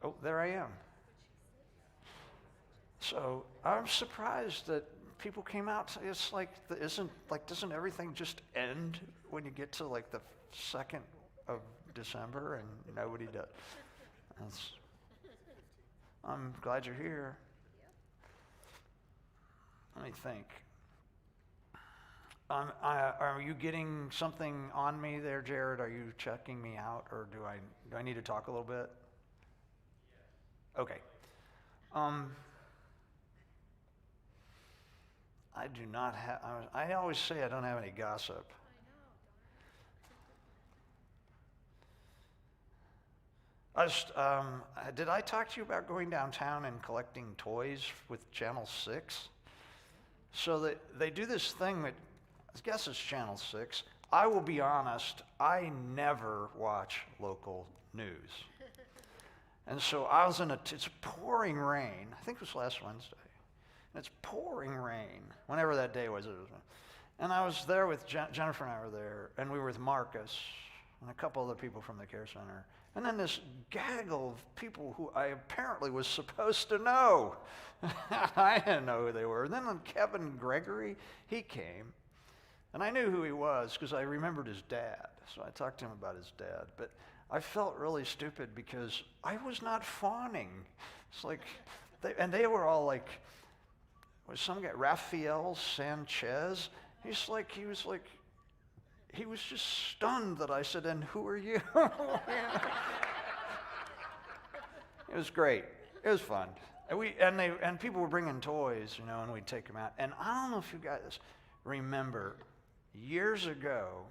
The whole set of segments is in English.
Oh, there I am. So I'm surprised that people came out. It's like, doesn't everything just end when you get to like the 2nd of December and nobody does? I'm glad you're here. Let me think. Are you getting something on me there, Jared? Are you checking me out, or do I need to talk a little bit? Okay. I do not have. I always say I don't have any gossip. Did I talk to you about going downtown and collecting toys with Channel 6? So they do this thing that, I guess it's Channel 6. I will be honest, I never watch local news. And so I was it's pouring rain. I think it was last Wednesday. And it's pouring rain, whenever that day was. And I was there with Jennifer and I were there, and we were with Marcus and a couple other people from the care center. And then this gaggle of people who I apparently was supposed to know. I didn't know who they were. And then Kevin Gregory, he came. And I knew who he was because I remembered his dad. So I talked to him about his dad. But I felt really stupid because I was not fawning. It's like, they were all like, was some guy, Rafael Sanchez. He was just stunned that I said, "And who are you?" It was great. It was fun. And people were bringing toys, and we'd take them out. And I don't know if you guys remember, years ago,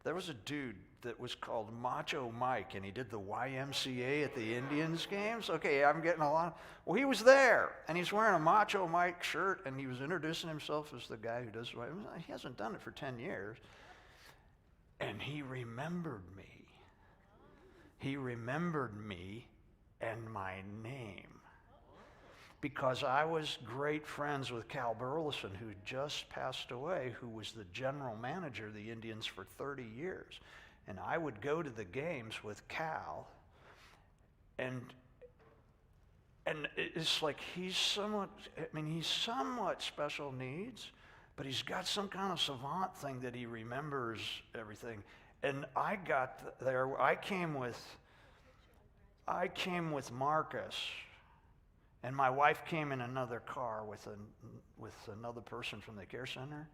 there was a dude that was called Macho Mike, and he did the YMCA at the Indians games. Okay, I'm getting a lot. Well, he was there, and he's wearing a Macho Mike shirt, and he was introducing himself as the guy who does. He hasn't done it for 10 years, and he remembered me. He remembered me and my name, because I was great friends with Cal Burleson, who just passed away, who was the general manager of the Indians for 30 years. And I would go to the games with Cal, and it's like he's somewhat special needs, but he's got some kind of savant thing that he remembers everything. And I got there, I came with Marcus, and my wife came in another car with another person from the care center.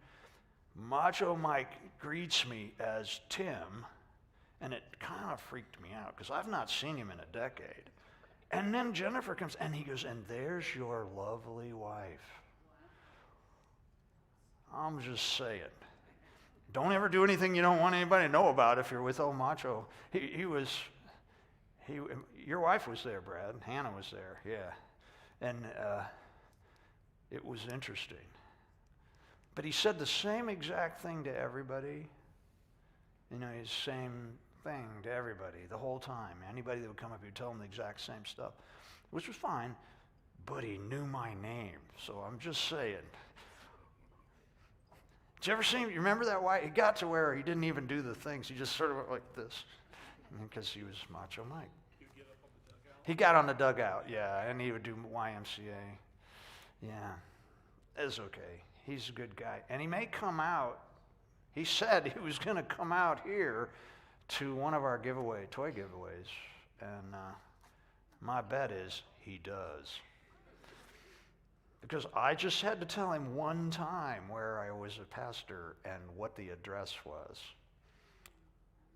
Macho Mike greets me as Tim, and it kind of freaked me out because I've not seen him in a decade. And then Jennifer comes, and he goes, "And there's your lovely wife." I'm just saying, don't ever do anything you don't want anybody to know about if you're with old Macho. Your wife was there, Brad. Hannah was there, yeah. And it was interesting. But he said the same exact thing to everybody. His same thing to everybody the whole time. Anybody that would come up, he'd tell them the exact same stuff, which was fine, but he knew my name. So I'm just saying. Did you ever see him? You remember that? Why he got to where he didn't even do the things. He just sort of went like this, because he was Macho Mike. He got on the dugout, yeah, and he would do YMCA. Yeah, it's okay. He's a good guy. And he may come out. He said he was going to come out here to one of our toy giveaways. And my bet is he does. Because I just had to tell him one time where I was a pastor and what the address was.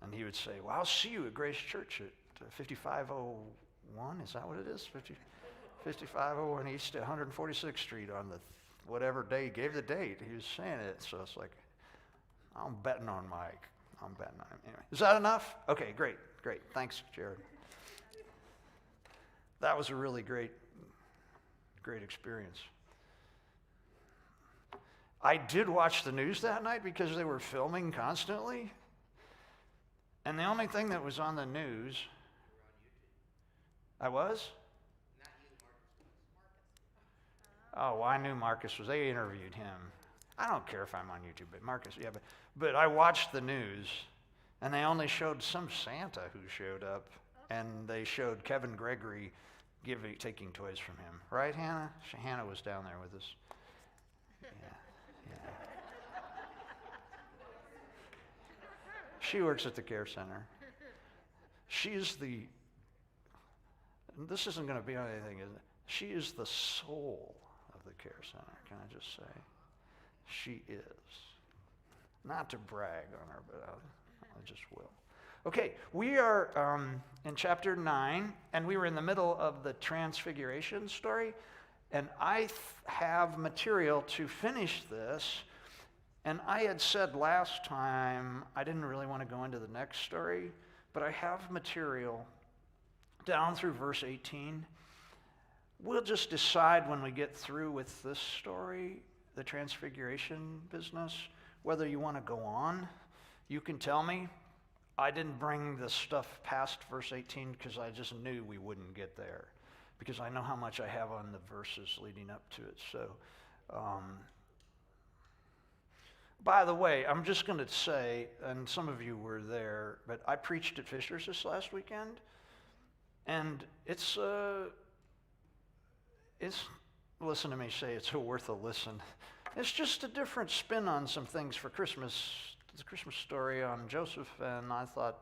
And he would say, "Well, I'll see you at Grace Church at 5501. Is that what it is? 5501 East 146th Street on the whatever day. He gave the date. He was saying it. So it's like, I'm betting on Mike. I'm betting on him. Anyway, is that enough? Okay, great. Thanks, Jared. That was a really great experience. I did watch the news that night because they were filming constantly. And the only thing that was on the news, I was? Not you, Marcus. Oh, well, I knew Marcus was. They interviewed him. I don't care if I'm on YouTube, but Marcus, yeah. But I watched the news, and they only showed some Santa who showed up. Oh, and they showed Kevin Gregory taking toys from him. Right, Hannah? Hannah was down there with us. Yeah. She works at the care center. This isn't going to be on anything, is it? She is the soul of the care center, can I just say? She is. Not to brag on her, but I just will. Okay, we are in chapter 9, and we were in the middle of the Transfiguration story, and I have material to finish this, and I had said last time I didn't really want to go into the next story, but I have material down through verse 18. We'll just decide when we get through with this story, the Transfiguration business, whether you want to go on. You can tell me. I didn't bring the stuff past verse 18 because I just knew we wouldn't get there, because I know how much I have on the verses leading up to it. So, by the way, I'm just going to say, and some of you were there, but I preached at Fisher's this last weekend, and it's listen to me say it's worth a listen. It's just a different spin on some things for Christmas. The Christmas story on Joseph, and I thought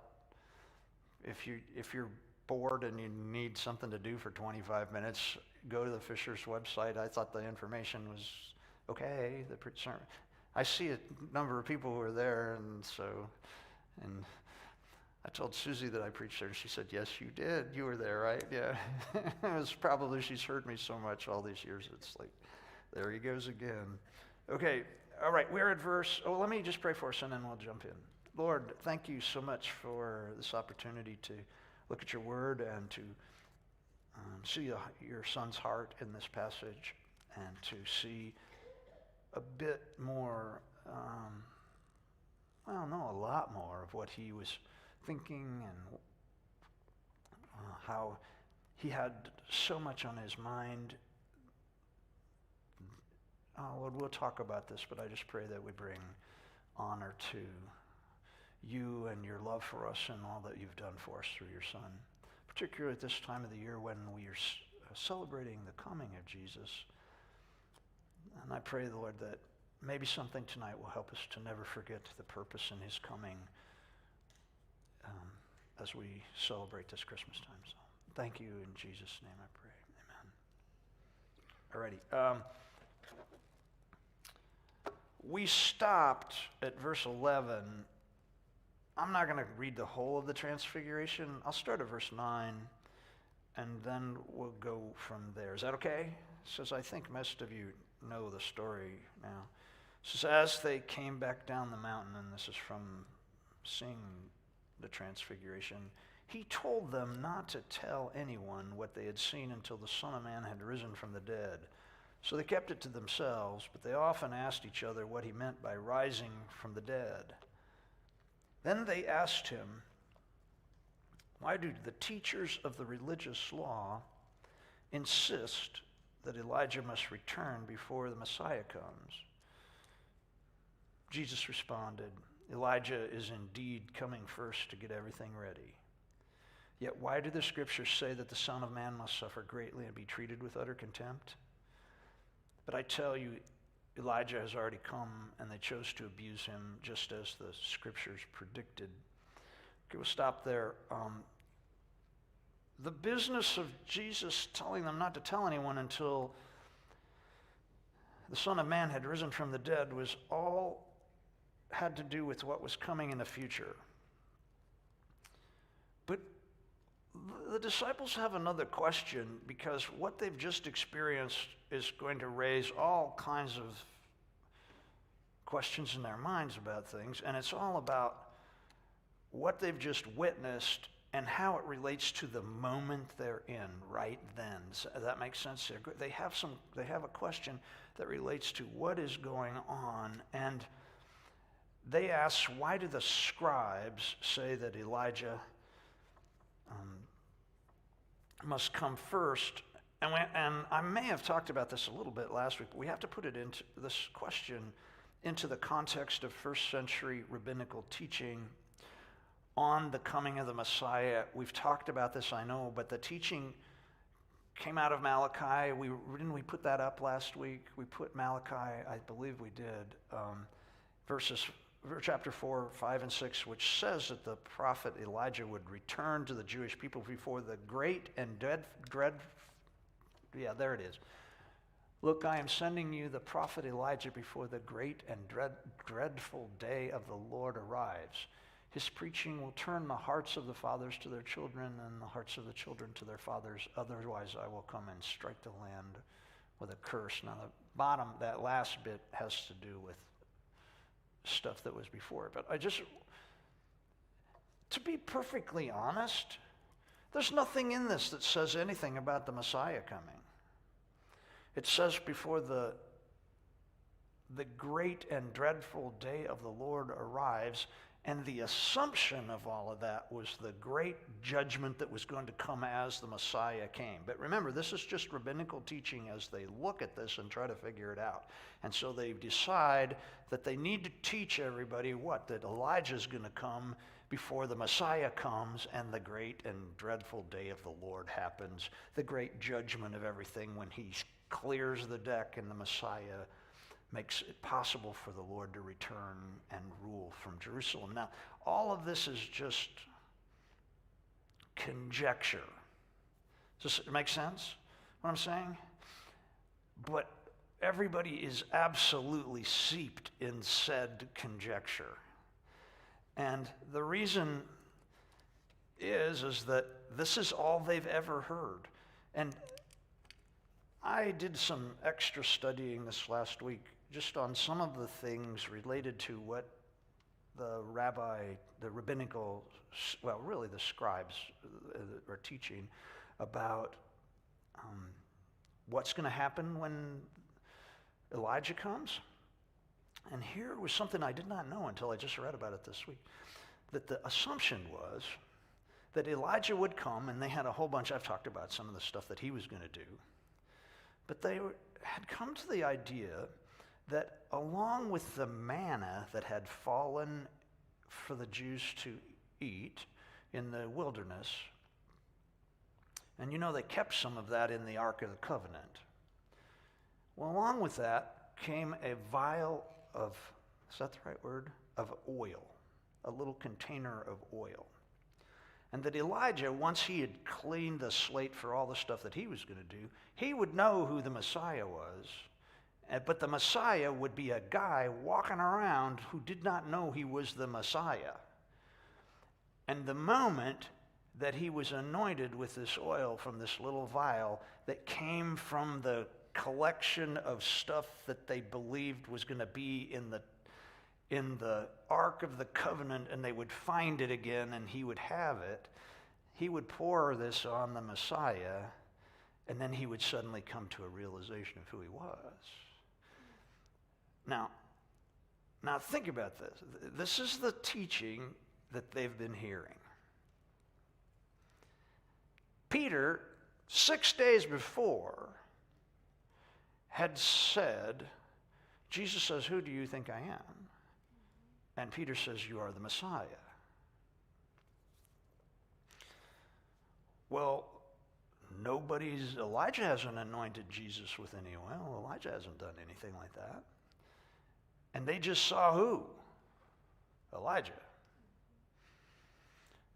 if you're bored and you need something to do for 25 minutes, go to the Fisher's website. I thought the information was okay. I see a number of people who were there, and I told Susie that I preached there, and she said, "Yes, you did. You were there, right?" Yeah. It was probably, she's heard me so much all these years. It's like, there he goes again. Okay, all right, we're at let me just pray for us, and then we'll jump in. Lord, thank you so much for this opportunity to look at your word and to see your son's heart in this passage, and to see a bit more, a lot more of what he was thinking, and how he had so much on his mind. Lord, we'll talk about this, but I just pray that we bring honor to you and your love for us and all that you've done for us through your Son, particularly at this time of the year when we are celebrating the coming of Jesus. And I pray, Lord, that maybe something tonight will help us to never forget the purpose in his coming as we celebrate this Christmas time. So thank you in Jesus' name I pray. Amen. Alrighty. We stopped at verse 11. I'm not going to read the whole of the Transfiguration. I'll start at verse 9, and then we'll go from there. Is that okay? It says, I think most of you know the story now. It says, as they came back down the mountain, and this is from seeing the Transfiguration, he told them not to tell anyone what they had seen until the Son of Man had risen from the dead. So they kept it to themselves, but they often asked each other what he meant by rising from the dead. Then they asked him, why do the teachers of the religious law insist that Elijah must return before the Messiah comes? Jesus responded, Elijah is indeed coming first to get everything ready. Yet why do the scriptures say that the Son of Man must suffer greatly and be treated with utter contempt? But I tell you, Elijah has already come, and they chose to abuse him, just as the scriptures predicted. Okay, we'll stop there. The business of Jesus telling them not to tell anyone until the Son of Man had risen from the dead was all had to do with what was coming in the future. But the disciples have another question, because what they've just experienced is going to raise all kinds of questions in their minds about things, and it's all about what they've just witnessed and how it relates to the moment they're in right then. Does that make sense? They have a question that relates to what is going on, and they ask, why do the scribes say that Elijah must come first? And I may have talked about this a little bit last week, but we have to put it into this question into the context of first century rabbinical teaching on the coming of the Messiah. We've talked about this, I know, but the teaching came out of Malachi. Didn't we put that up last week? We put Malachi, I believe we did, chapter 4, 5, and 6, which says that the prophet Elijah would return to the Jewish people before the great and there it is. Look, I am sending you the prophet Elijah before the great and dreadful day of the Lord arrives. His preaching will turn the hearts of the fathers to their children and the hearts of the children to their fathers. Otherwise, I will come and strike the land with a curse. Now, the bottom, that last bit has to do with stuff that was before it. But to be perfectly honest, there's nothing in this that says anything about the Messiah coming. It says before the great and dreadful day of the Lord arrives, and the assumption of all of that was the great judgment that was going to come as the Messiah came. But remember, this is just rabbinical teaching as they look at this and try to figure it out. And so they decide that they need to teach everybody that Elijah's going to come before the Messiah comes and the great and dreadful day of the Lord happens, the great judgment of everything when he clears the deck and the Messiah makes it possible for the Lord to return and rule from Jerusalem. Now, all of this is just conjecture. Does it make sense, what I'm saying? But everybody is absolutely seeped in said conjecture. And the reason is that this is all they've ever heard. And I did some extra studying this last week just on some of the things related to what the rabbinical, really the scribes are teaching about what's going to happen when Elijah comes. And here was something I did not know until I just read about it this week, that the assumption was that Elijah would come, and they had a whole bunch, I've talked about some of the stuff that he was going to do, but they had come to the idea that along with the manna that had fallen for the Jews to eat in the wilderness, and they kept some of that in the Ark of the Covenant. Well, along with that came a vial of, is that the right word? Of oil, a little container of oil. And that Elijah, once he had cleaned the slate for all the stuff that he was going to do, he would know who the Messiah was. But the Messiah would be a guy walking around who did not know he was the Messiah. And the moment that he was anointed with this oil from this little vial that came from the collection of stuff that they believed was going to be in the Ark of the Covenant, and they would find it again and he would have it, he would pour this on the Messiah, and then he would suddenly come to a realization of who he was. Now think about this. This is the teaching that they've been hearing. Peter, 6 days before, had said, Jesus says, "Who do you think I am?" And Peter says, "You are the Messiah." Well, Elijah hasn't anointed Jesus with any oil. Elijah hasn't done anything like that. And they just saw who? Elijah.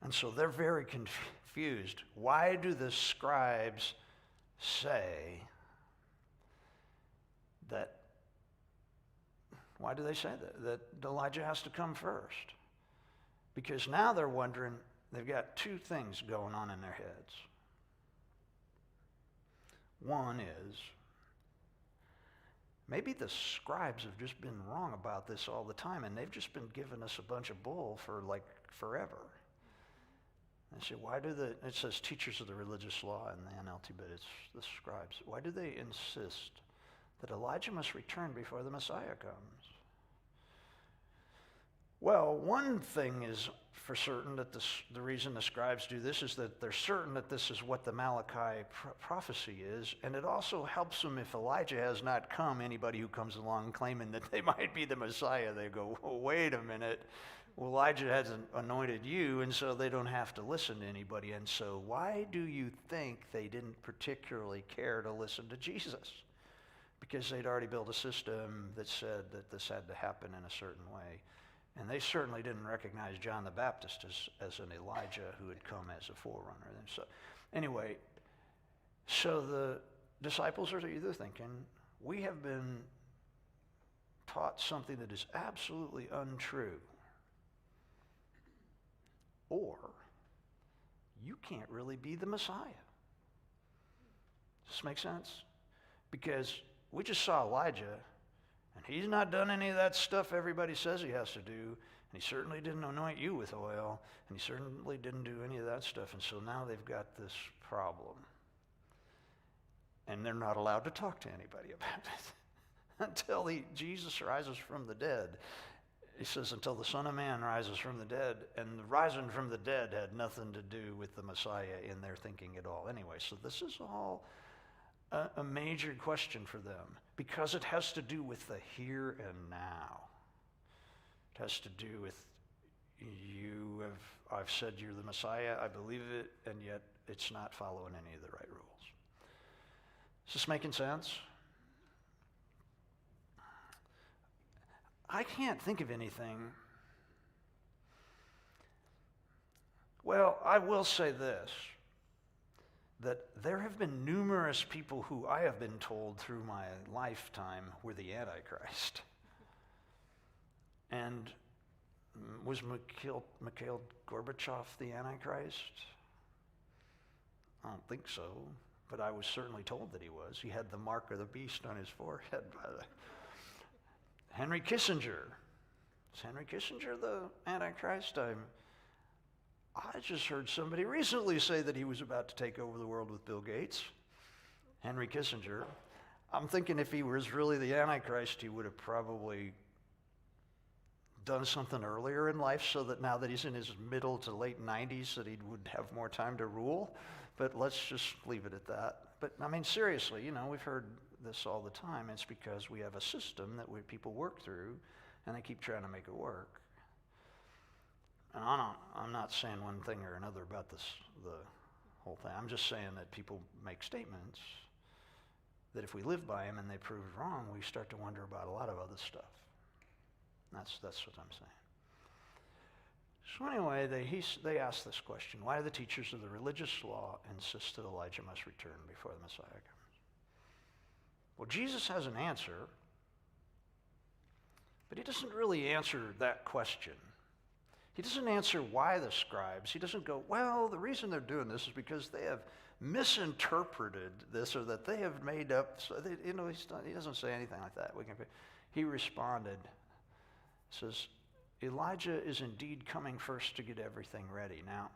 And so they're very confused. Why do the scribes say that? Why do they say that Elijah has to come first? Because now they're wondering, they've got two things going on in their heads. One is, maybe the scribes have just been wrong about this all the time, and they've just been giving us a bunch of bull for like forever. I say, it says teachers of the religious law in the NLT, but it's the scribes. Why do they insist that Elijah must return before the Messiah comes? Well, one thing is for certain that the reason the scribes do this is that they're certain that this is what the Malachi prophecy is, and it also helps them if Elijah has not come. Anybody who comes along claiming that they might be the Messiah, they go, "Oh, wait a minute, Well, Elijah hasn't anointed you, and so they don't have to listen to anybody. And so why do you think they didn't particularly care to listen to Jesus? Because they'd already built a system that said that this had to happen in a certain way. And they certainly didn't recognize John the Baptist as an Elijah who had come as a forerunner. And so, anyway, so the disciples are either thinking, we have been taught something that is absolutely untrue, or you can't really be the Messiah. Does this make sense? Because we just saw Elijah, and he's not done any of that stuff everybody says he has to do, and he certainly didn't anoint you with oil, and he certainly didn't do any of that stuff, and so now they've got this problem. And they're not allowed to talk to anybody about it until Jesus rises from the dead. He says, until the Son of Man rises from the dead, and the rising from the dead had nothing to do with the Messiah in their thinking at all. Anyway, so this is all a major question for them because it has to do with the here and now. It has to do with I've said you're the Messiah, I believe it, and yet it's not following any of the right rules. Is this making sense? I can't think of anything. Well, I will say this, that there have been numerous people who I have been told through my lifetime were the Antichrist. And was Mikhail Gorbachev the Antichrist? I don't think so, but I was certainly told that he was. He had the mark of the beast on his forehead, by the way. Henry Kissinger. Is Henry Kissinger the Antichrist? I just heard somebody recently say that he was about to take over the world with Bill Gates. Henry Kissinger. I'm thinking if he was really the Antichrist, he would have probably done something earlier in life so that now that he's in his middle to late 90s that he would have more time to rule. But let's just leave it at that. But I mean, seriously, we've heard this all the time. It's because we have a system that people work through, and they keep trying to make it work. And I'm not saying one thing or another about the whole thing. I'm just saying that people make statements that if we live by them and they prove wrong, we start to wonder about a lot of other stuff. That's what I'm saying. So anyway, they ask this question: why do the teachers of the religious law insist that Elijah must return before the Messiah comes? Well, Jesus has an answer, but he doesn't really answer that question. He doesn't answer why the scribes. He doesn't go, well, the reason they're doing this is because they have misinterpreted this or that they have made up. So he doesn't say anything like that. He responded, says, Elijah is indeed coming first to get everything ready. Now,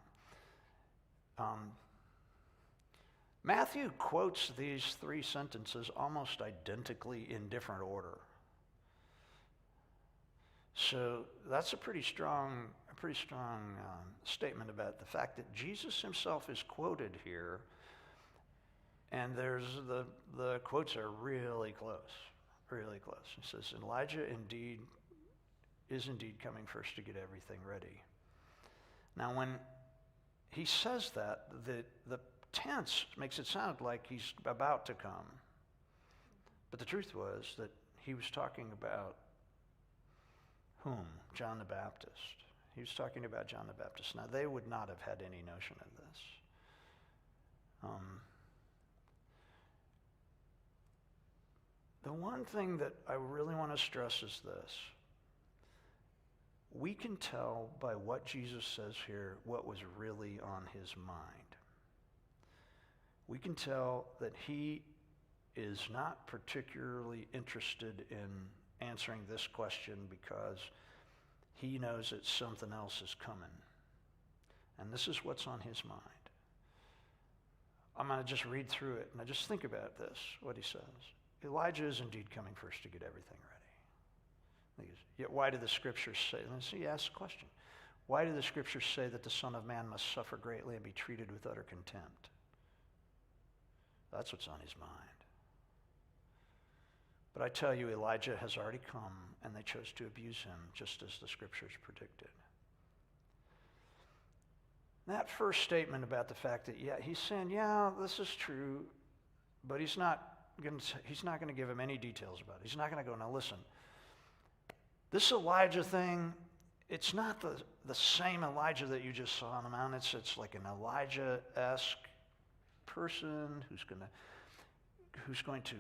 Matthew quotes these three sentences almost identically in different order. So that's a pretty strong statement about the fact that Jesus himself is quoted here, and there's the quotes are really close, really close. He says, Elijah is indeed coming first to get everything ready. Now, when he says that, the tense makes it sound like he's about to come. But the truth was that he was talking about whom? John the Baptist. He was talking about John the Baptist. Now, they would not have had any notion of this. The one thing that I really want to stress is this. We can tell by what Jesus says here what was really on his mind. We can tell that he is not particularly interested in answering this question because he knows that something else is coming. And this is what's on his mind. I'm going to just read through it, and I just think about this, what he says. Elijah is indeed coming first to get everything ready. Yet why do the scriptures say, and so he asks a question, why do the scriptures say that the Son of Man must suffer greatly and be treated with utter contempt? That's what's on his mind. But I tell you, Elijah has already come, and they chose to abuse him, just as the scriptures predicted. That first statement about the fact that, yeah, he's saying, yeah, this is true, but he's not going to give him any details about it. He's not going to go, now listen, this Elijah thing, it's not the same Elijah that you just saw on the mountain. It's like an Elijah-esque person who's going to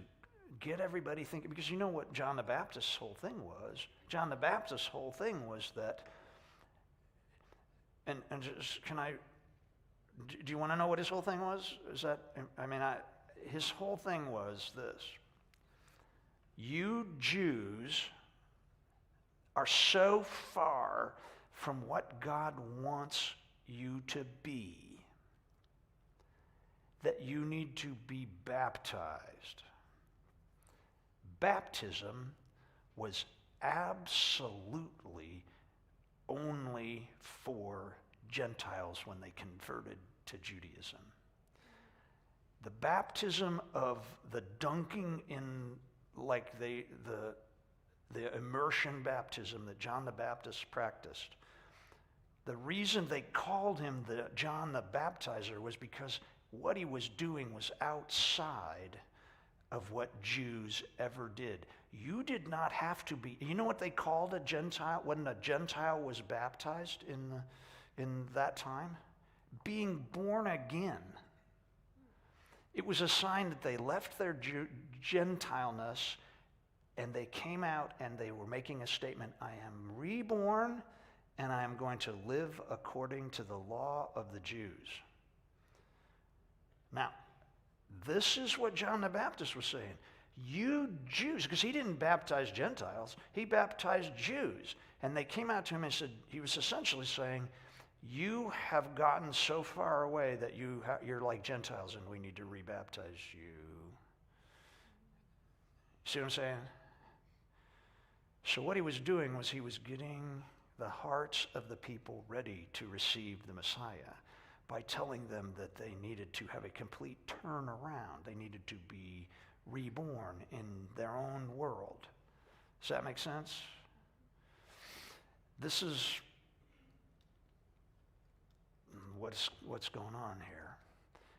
get everybody thinking, because you know what John the Baptist's whole thing was? John the Baptist's whole thing was that, and just, do you want to know what his whole thing was? His whole thing was this: you Jews are so far from what God wants you to be that you need to be baptized. Baptism was absolutely only for Gentiles when they converted to Judaism. The baptism of the dunking in, like the immersion baptism that John the Baptist practiced, the reason they called him John the Baptizer was because what he was doing was outside of what Jews ever did. You did not have to be, you know what they called a Gentile when a Gentile was baptized in that time? Being born again. It was a sign that they left their Gentileness and they came out and they were making a statement, I am reborn and I am going to live according to the law of the Jews. Now, this is what John the Baptist was saying. You Jews, because he didn't baptize Gentiles, he baptized Jews. And they came out to him and said, he was essentially saying, you have gotten so far away that you're like Gentiles and we need to rebaptize you. See what I'm saying? So what he was doing was he was getting the hearts of the people ready to receive the Messiah by telling them that they needed to have a complete turnaround. They needed to be reborn in their own world. Does that make sense? This is what's going on here.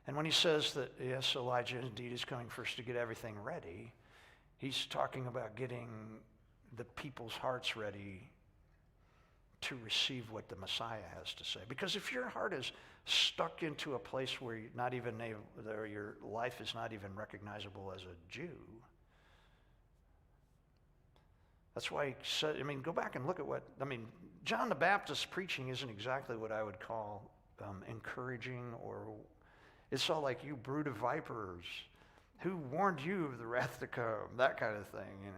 And when he says that, yes, Elijah indeed is coming first to get everything ready, he's talking about getting the people's hearts ready to receive what the Messiah has to say. Because if your heart is stuck into a place where your life is not even recognizable as a Jew, that's why he said, go back and look at John the Baptist's preaching isn't exactly what I would call encouraging, or it's all like, you brood of vipers, who warned you of the wrath to come, that kind of thing,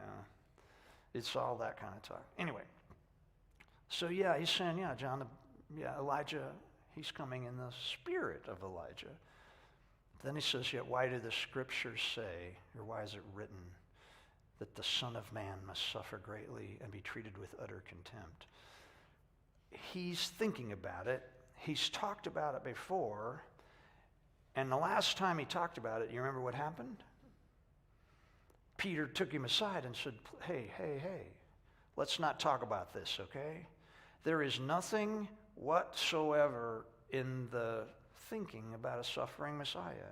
It's all that kind of talk. Anyway, so yeah, he's saying, Elijah, he's coming in the spirit of Elijah. Then he says, yet why do the scriptures say, or why is it written, that the Son of Man must suffer greatly and be treated with utter contempt? He's thinking about it. He's talked about it before. And the last time he talked about it, you remember what happened? Peter took him aside and said, hey, let's not talk about this, okay? There is nothing whatsoever in the thinking about a suffering Messiah.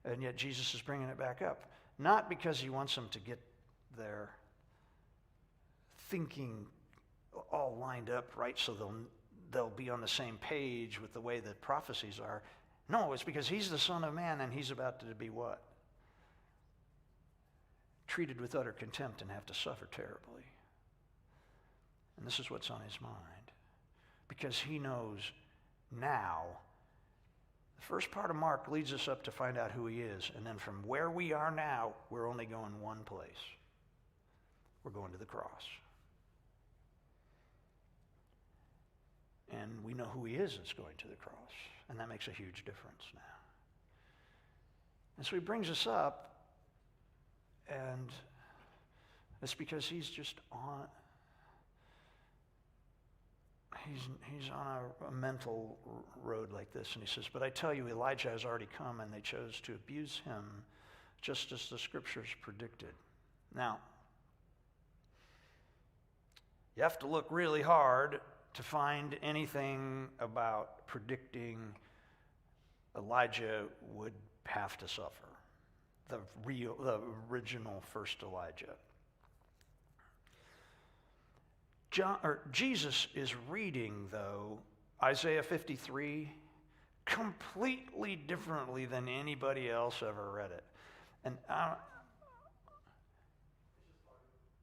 And yet Jesus is bringing it back up. Not because he wants them to get their thinking all lined up right so they'll be on the same page with the way the prophecies are. No, it's because he's the Son of Man and he's about to be what? Treated with utter contempt and have to suffer terribly. And this is what's on his mind. Because he knows now, the first part of Mark leads us up to find out who he is. And then from where we are now, we're only going one place. We're going to the cross. And we know who he is that's going to the cross. And that makes a huge difference now. And so he brings us up, and it's because he's just on, he's on a mental road like this. And he says, but I tell you, Elijah has already come, and they chose to abuse him, just as the scriptures predicted. Now, you have to look really hard to find anything about predicting Elijah would have to suffer. The original first Elijah. Jesus is reading, though, Isaiah 53 completely differently than anybody else ever read it. And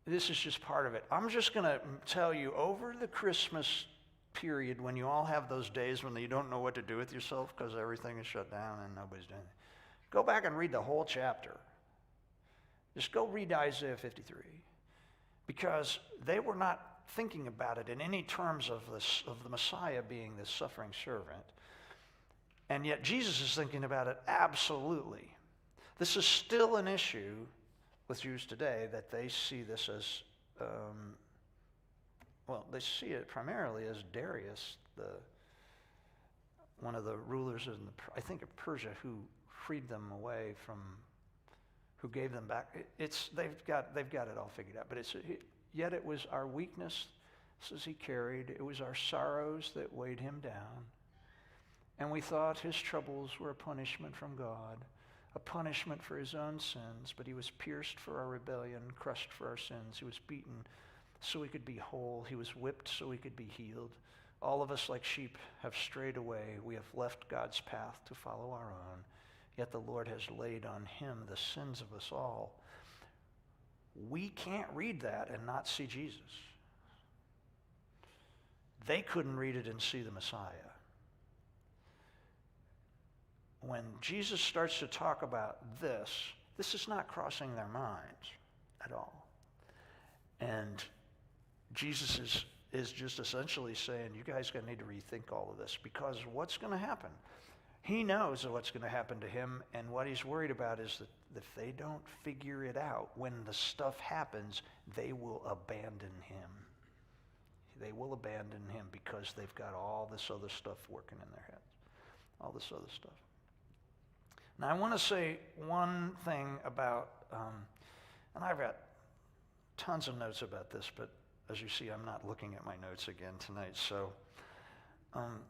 this is just part of it. I'm just going to tell you, over the Christmas period, when you all have those days when you don't know what to do with yourself because everything is shut down and nobody's doing it, go back and read the whole chapter. Just go read Isaiah 53. Because they were not thinking about it in any terms of the Messiah being the suffering servant. And yet Jesus is thinking about it absolutely. This is still an issue with Jews today, that they see this as, they see it primarily as Darius, one of the rulers I think of Persia, who freed them away from, who gave them back. They've got it all figured out, but yet it was our weakness, says he carried. It was our sorrows that weighed him down. And we thought his troubles were a punishment from God, a punishment for his own sins, but he was pierced for our rebellion, crushed for our sins. He was beaten so we could be whole. He was whipped so we could be healed. All of us like sheep have strayed away. We have left God's path to follow our own. Yet the Lord has laid on him the sins of us all. We can't read that and not see Jesus. They couldn't read it and see the Messiah. When Jesus starts to talk about this is not crossing their minds at all. And Jesus is just essentially saying, you guys are going to need to rethink all of this, because what's going to happen? He knows what's going to happen to him, and what he's worried about is that if they don't figure it out, when the stuff happens, they will abandon him. They will abandon him because they've got all this other stuff working in their heads. All this other stuff. Now, I want to say one thing about, and I've got tons of notes about this, but as you see, I'm not looking at my notes again tonight, so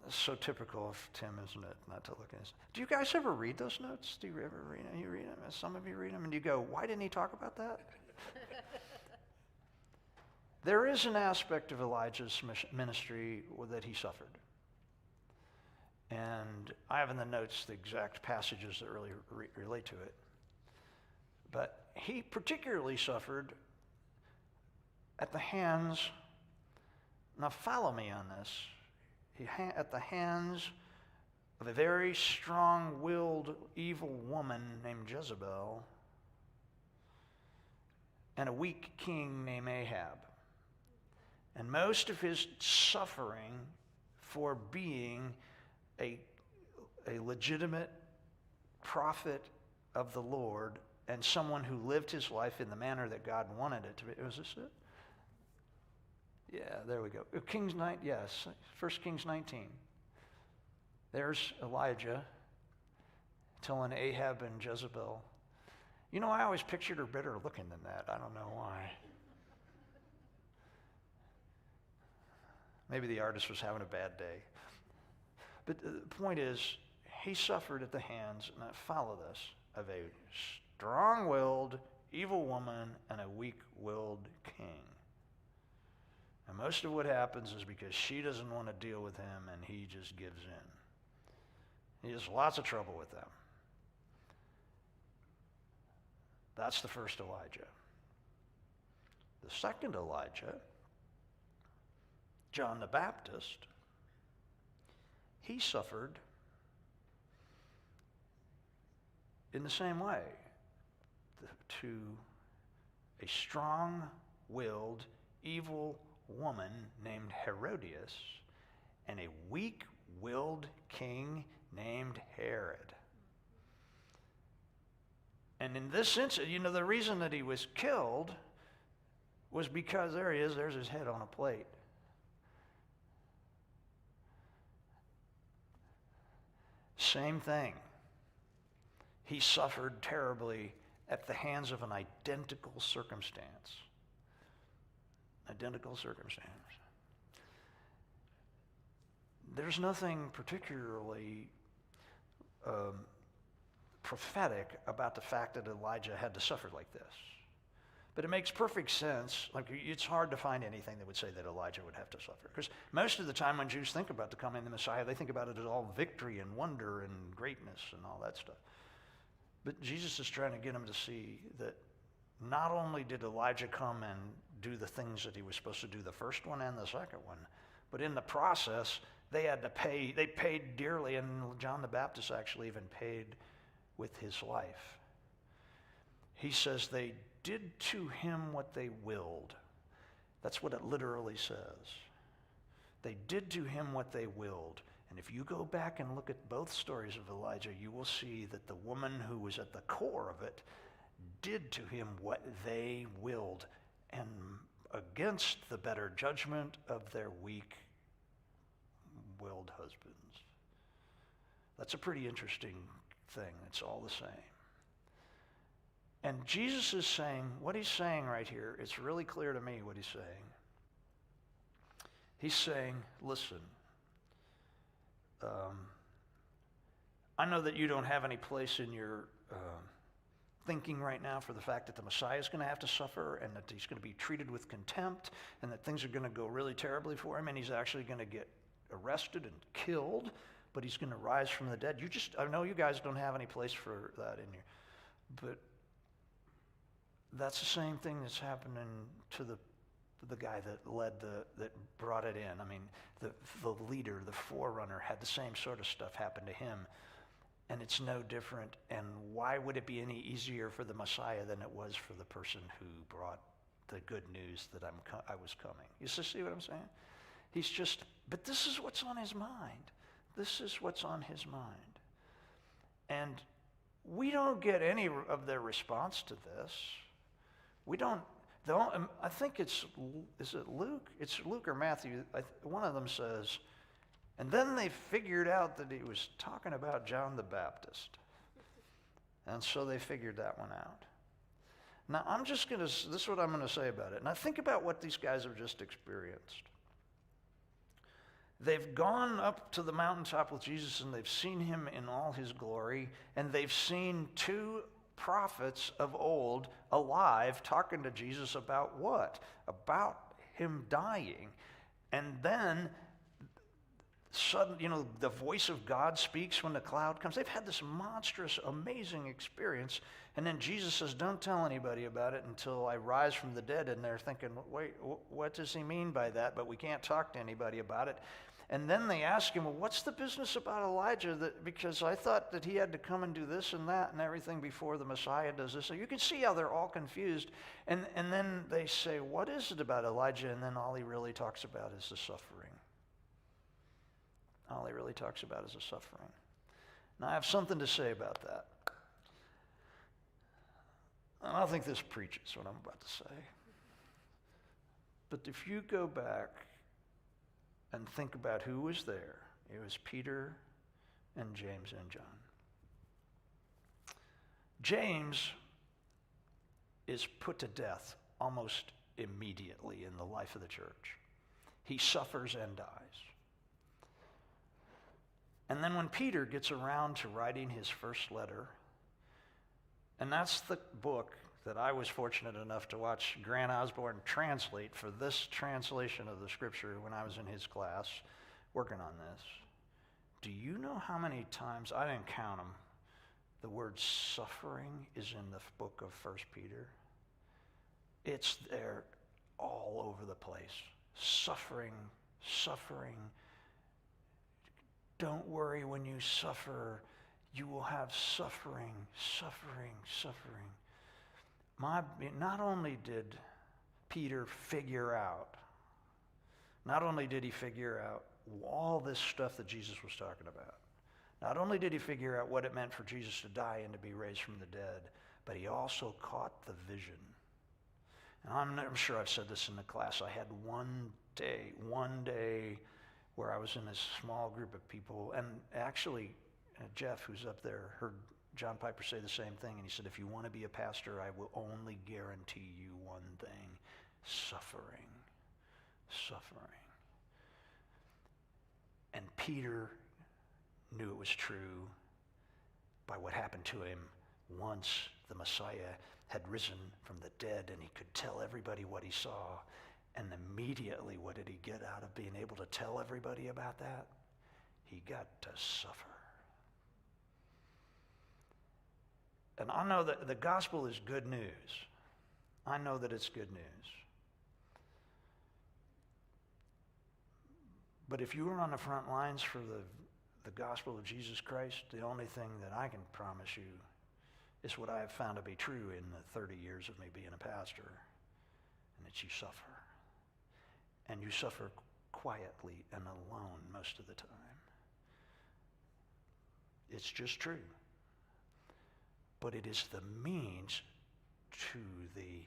so typical of Tim, isn't it, not to look at this. Do you guys ever read those notes? Do you ever read them? You read them? Some of you read them, and you go, why didn't he talk about that? There is an aspect of Elijah's ministry that he suffered. And I have in the notes the exact passages that really relate to it. But he particularly suffered at the hands, now follow me on this, at the hands of a very strong-willed, evil woman named Jezebel and a weak king named Ahab. And most of his suffering for being a legitimate prophet of the Lord and someone who lived his life in the manner that God wanted it to be. Was this it? Yeah, there we go. 1 Kings 19. There's Elijah telling Ahab and Jezebel. You know, I always pictured her better looking than that. I don't know why. Maybe the artist was having a bad day. But the point is, he suffered at the hands, and follow this, of a strong-willed, evil woman and a weak-willed king. And most of what happens is because she doesn't want to deal with him, and he just gives in. He has lots of trouble with them. That's the first Elijah. The second Elijah, John the Baptist, he suffered in the same way to a strong-willed, evil woman named Herodias and a weak-willed king named Herod. And in this instance, you know, the reason that he was killed was because there he is, there's his head on a plate. Same thing. He suffered terribly at the hands of an identical circumstance. Identical circumstance. there's nothing particularly prophetic about the fact that Elijah had to suffer like this. But it makes perfect sense. Like, it's hard to find anything that would say that Elijah would have to suffer. Because most of the time when Jews think about the coming of the Messiah, they think about it as all victory and wonder and greatness and all that stuff. But Jesus is trying to get them to see that not only did Elijah come and do the things that he was supposed to do, the first one and the second one, but in the process, they had to pay. They paid dearly, and John the Baptist actually even paid with his life. He says they did to him what they willed. That's what it literally says. They did to him what they willed. And if you go back and look at both stories of Elijah, you will see that the woman who was at the core of it did to him what they willed, and against the better judgment of their weak-willed husbands. That's a pretty interesting thing. It's all the same. And Jesus is saying, what he's saying right here, it's really clear to me what he's saying. He's saying, listen, I know that you don't have any place in your thinking right now for the fact that the Messiah is going to have to suffer and that he's going to be treated with contempt and that things are going to go really terribly for him and he's actually going to get arrested and killed, but he's going to rise from the dead. I know you guys don't have any place for that in you, but that's the same thing that's happening to the guy that that brought it in. I mean, the leader, the forerunner, had the same sort of stuff happen to him, and it's no different. And why would it be any easier for the Messiah than it was for the person who brought the good news that I was coming? You see what I'm saying? But this is what's on his mind. This is what's on his mind. And we don't get any of their response to this. We don't. I think is it Luke? It's Luke or Matthew. One of them says, and then they figured out that he was talking about John the Baptist. And so they figured that one out. Now, this is what I'm going to say about it. Now, think about what these guys have just experienced. They've gone up to the mountaintop with Jesus, and they've seen him in all his glory, and they've seen two prophets of old alive talking to Jesus about what? About him dying. And then suddenly, the voice of God speaks when the cloud comes. They've had this monstrous, amazing experience. And then Jesus says, don't tell anybody about it until I rise from the dead. And they're thinking, wait, what does he mean by that? But we can't talk to anybody about it. And then they ask him, well, what's the business about Elijah? Because I thought that he had to come and do this and that and everything before the Messiah does this. So you can see how they're all confused. And then they say, what is it about Elijah? And then all he really talks about is the suffering. All he really talks about is the suffering. Now, I have something to say about that. And I don't think this preaches what I'm about to say. But if you go back and think about who was there, it was Peter and James and John. James is put to death almost immediately in the life of the church. He suffers and dies. And then when Peter gets around to writing his first letter, and that's the book that I was fortunate enough to watch Grant Osborne translate for this translation of the scripture when I was in his class working on this. Do you know how many times, I didn't count them, the word suffering is in the book of 1 Peter? It's there all over the place. Suffering, suffering. Don't worry when you suffer. You will have suffering, suffering, suffering. Not only did Peter figure out all this stuff that Jesus was talking about, not only did he figure out what it meant for Jesus to die and to be raised from the dead, but he also caught the vision. And I'm sure I've said this in the class. I had one day where I was in this small group of people, and actually Jeff, who's up there, heard John Piper say the same thing, and he said, if you want to be a pastor, I will only guarantee you one thing: suffering. Suffering. And Peter knew it was true by what happened to him once the Messiah had risen from the dead, and he could tell everybody what he saw. And immediately, what did he get out of being able to tell everybody about that? He got to suffer. And I know that the gospel is good news. I know that it's good news. But if you were on the front lines for the gospel of Jesus Christ, the only thing that I can promise you is what I have found to be true in the 30 years of me being a pastor, and that you suffer. And you suffer quietly and alone most of the time. It's just true. But it is the means to the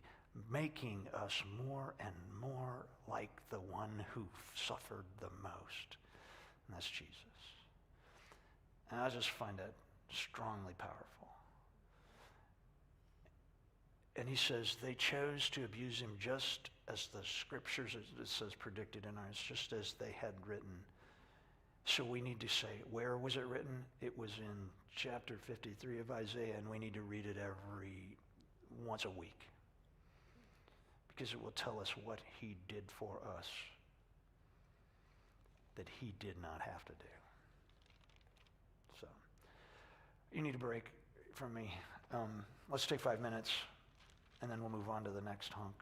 making us more and more like the one who suffered the most. And that's Jesus. And I just find that strongly powerful. And he says they chose to abuse him just as the scriptures, it says, predicted in ours, just as they had written. So we need to say, where was it written? It was in chapter 53 of Isaiah, and we need to read it once a week. Because it will tell us what he did for us that he did not have to do. So, you need a break from me. Let's take 5 minutes, and then we'll move on to the next hunk.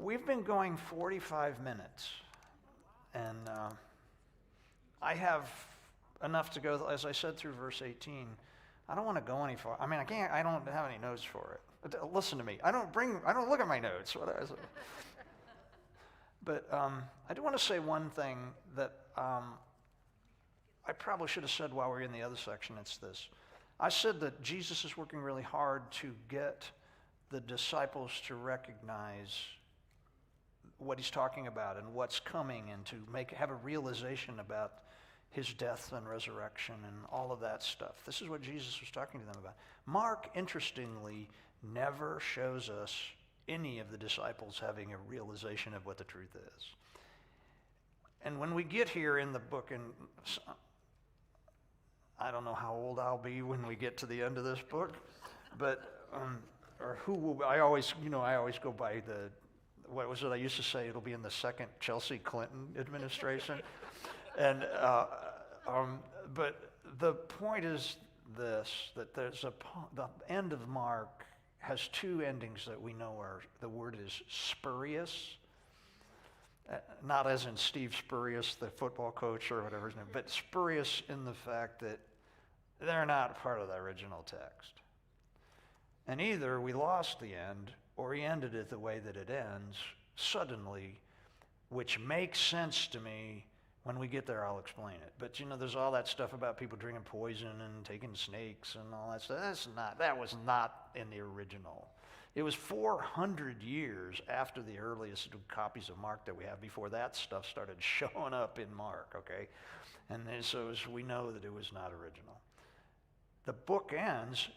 we've been going 45 minutes, and I have enough to go, as I said, through verse 18. I don't want to go any far. I mean, I don't have any notes for it. Listen to me. I don't look at my notes. But I do want to say one thing that I probably should have said while we were in the other section. It's this. I said that Jesus is working really hard to get the disciples to recognize what he's talking about and what's coming, and to have a realization about his death and resurrection and all of that stuff. This is what Jesus was talking to them about. Mark, interestingly, never shows us any of the disciples having a realization of what the truth is. And when we get here in the book, and I don't know how old I'll be when we get to the end of this book, but or who will I always go by what was it I used to say? It'll be in the second Chelsea Clinton administration. And but the point is this, that the end of Mark has two endings that we know are, the word is spurious, not as in Steve Spurious, the football coach or whatever his name, but spurious in the fact that they're not part of the original text. And either we lost the end, or he ended it the way that it ends, suddenly, which makes sense to me. When we get there, I'll explain it. But there's all that stuff about people drinking poison and taking snakes and all that stuff. That was not in the original. It was 400 years after the earliest copies of Mark that we have before that stuff started showing up in Mark, okay? And so we know that it was not original. The book ends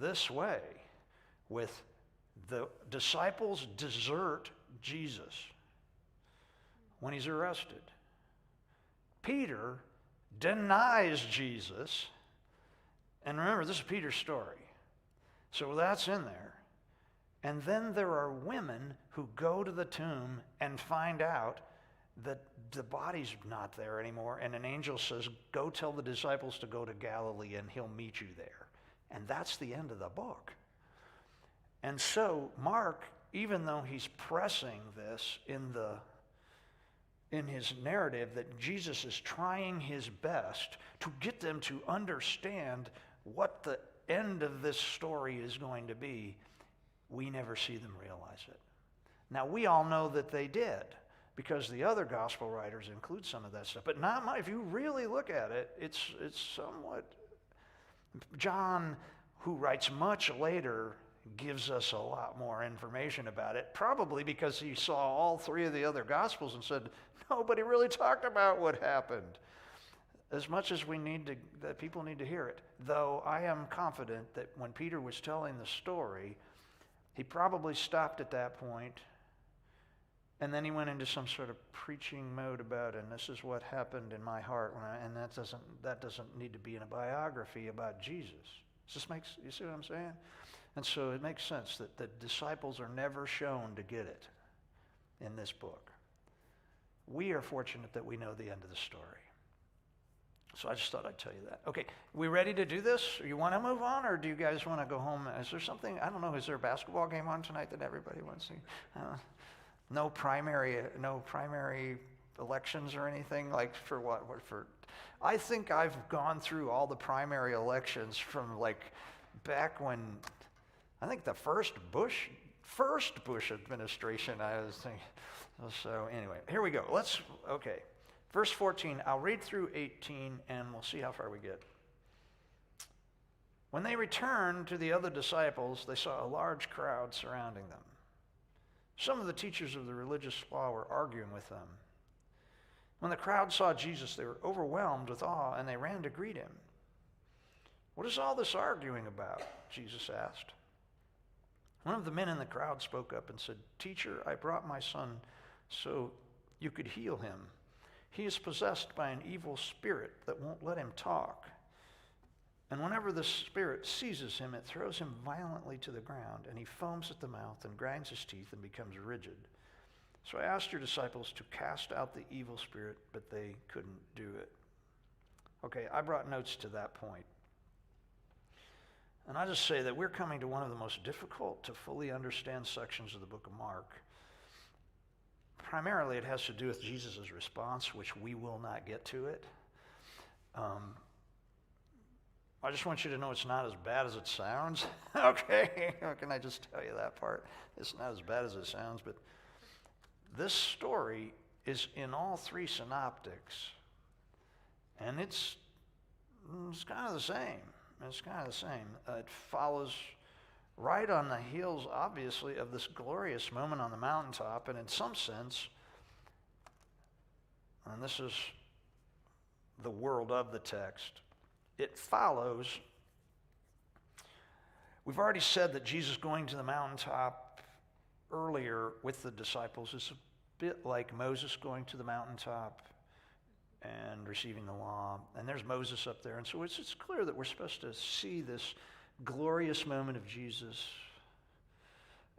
this way, with the disciples desert Jesus when he's arrested. Peter denies Jesus, and remember, this is Peter's story, so that's in there. And then there are women who go to the tomb and find out that the body's not there anymore, and an angel says, go tell the disciples to go to Galilee and he'll meet you there. And that's the end of the book. And so Mark, even though he's pressing this in his narrative, that Jesus is trying his best to get them to understand what the end of this story is going to be, we never see them realize it. Now, we all know that they did, because the other gospel writers include some of that stuff, but if you really look at it, it's somewhat. John, who writes much later, gives us a lot more information about it, probably because he saw all three of the other gospels and said, nobody really talked about what happened, as much as that people need to hear it. Though I am confident that when Peter was telling the story, he probably stopped at that point, and then he went into some sort of preaching mode about it, and this is what happened in my heart, and that doesn't need to be in a biography about Jesus. You see what I'm saying? And so it makes sense that the disciples are never shown to get it in this book. We are fortunate that we know the end of the story. So I just thought I'd tell you that. Okay, we ready to do this? You want to move on, or do you guys want to go home? Is there something, I don't know, is there a basketball game on tonight that everybody wants to see? No primary elections or anything? Like for what? I think I've gone through all the primary elections from like back when, I think the first Bush administration, I was thinking. So anyway, here we go. Okay. Verse 14, I'll read through 18 and we'll see how far we get. When they returned to the other disciples, they saw a large crowd surrounding them. Some of the teachers of the religious law were arguing with them. When the crowd saw Jesus, they were overwhelmed with awe, and they ran to greet him. What is all this arguing about? Jesus asked. One of the men in the crowd spoke up and said, Teacher, I brought my son so you could heal him. He is possessed by an evil spirit that won't let him talk. And whenever the spirit seizes him, it throws him violently to the ground, and he foams at the mouth and grinds his teeth and becomes rigid. So I asked your disciples to cast out the evil spirit, but they couldn't do it. Okay, I brought notes to that point. And I just say that we're coming to one of the most difficult to fully understand sections of the book of Mark. primarily it has to do with Jesus' response, which we will not get to it. I just want you to know it's not as bad as it sounds. Okay, can I just tell you that part? It's not as bad as it sounds, but this story is in all three synoptics, and it's kind of the same. It's kind of the same. It follows right on the heels, obviously, of this glorious moment on the mountaintop, and in some sense, and this is the world of the text, it follows. We've already said that Jesus going to the mountaintop earlier with the disciples is a bit like Moses going to the mountaintop and receiving the law. And there's Moses up there. And so it's clear that we're supposed to see this glorious moment of Jesus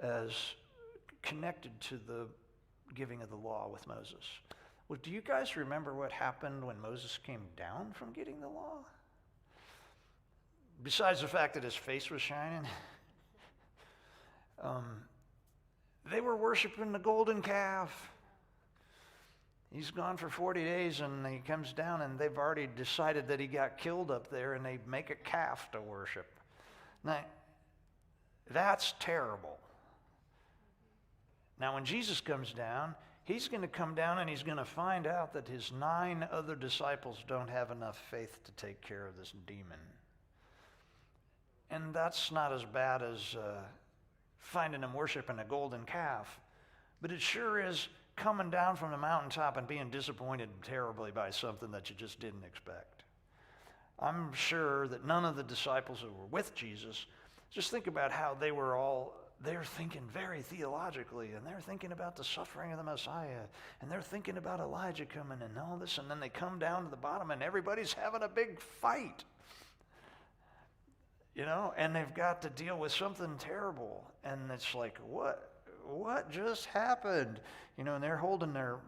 as connected to the giving of the law with Moses. Well, do you guys remember what happened when Moses came down from getting the law? Besides the fact that his face was shining, they were worshiping the golden calf. He's gone for 40 days and he comes down and they've already decided that he got killed up there and they make a calf to worship. Now, that's terrible. Now, when Jesus comes down, he's going to come down and he's going to find out that his 9 other disciples don't have enough faith to take care of this demon. And that's not as bad as finding him worshiping a golden calf. But it sure is coming down from the mountaintop and being disappointed terribly by something that you just didn't expect. I'm sure that none of the disciples who were with Jesus, just think about how they're thinking very theologically, and they're thinking about the suffering of the Messiah, and they're thinking about Elijah coming and all this, and then they come down to the bottom and everybody's having a big fight. And they've got to deal with something terrible. And it's like, what just happened? And they're holding their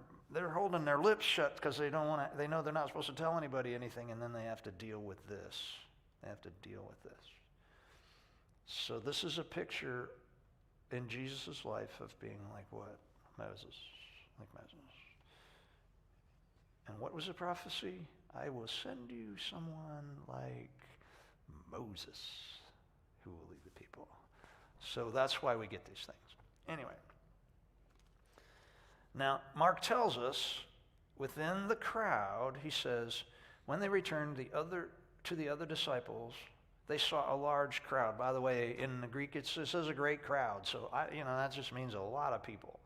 lips shut because they know they're not supposed to tell anybody anything, and then they have to deal with this. So this is a picture in Jesus' life of being like what? Moses. Like Moses. And what was the prophecy? I will send you someone like Moses, who will lead the people. So that's why we get these things. Anyway. Now, Mark tells us, within the crowd, he says, when they returned to the other disciples, they saw a large crowd. By the way, in the Greek, it says a great crowd. So, that just means a lot of people.